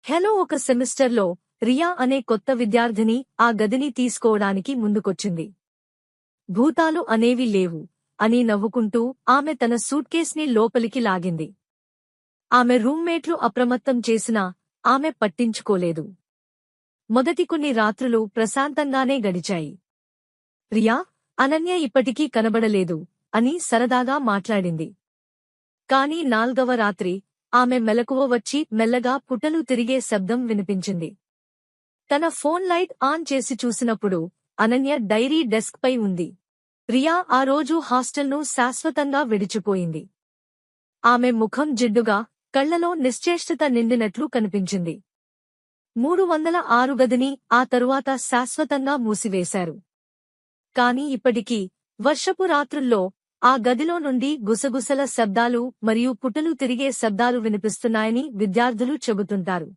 Hello ఒక సెమిస్టర్లో రియా అనే కొత్త విద్యార్థిని ఆ గదిని తీసుకోవడానికి ముందుకొచ్చింది. భూతాలు అనేవి లేవు అని నవ్వుకుంటూ ఆమె తన సూట్కేస్ని లోపలికి లాగింది. ఆమె రూమ్మేట్లు అప్రమత్తం చేసినా ఆమె పట్టించుకోలేదు. మొదటి కొన్ని రాత్రులు ప్రశాంతంగానే గడిచాయి. రియా, అనన్య ఇప్పటికీ కనబడలేదు అని సరదాగా మాట్లాడింది. కాని 4వ రాత్రి ఆమె మెలకువ వచ్చి మెల్లగా పుటలు తిరిగే శబ్దం వినిపించింది. తన ఫోన్ లైట్ ఆన్ చేసి చూసినప్పుడు అనన్య డైరీ డెస్క్ పై ఉంది. రియా ఆ రోజు హాస్టల్ను శాశ్వతంగా విడిచిపోయింది. ఆమె ముఖం జిడ్డుగా, కళ్లలో నిశ్చేష్టత నిండినట్లు కనిపించింది. 306 గదిని ఆ తరువాత శాశ్వతంగా మూసివేశారు. కాని ఇప్పటికీ వర్షపు రాత్రుల్లో ఆ గదిలో నుండి గుసగుసల శబ్దాలు మరియు పుటలు తిరిగే శబ్దాలు వినిపిస్తున్నాయని విద్యార్థులు చెబుతుంటారు.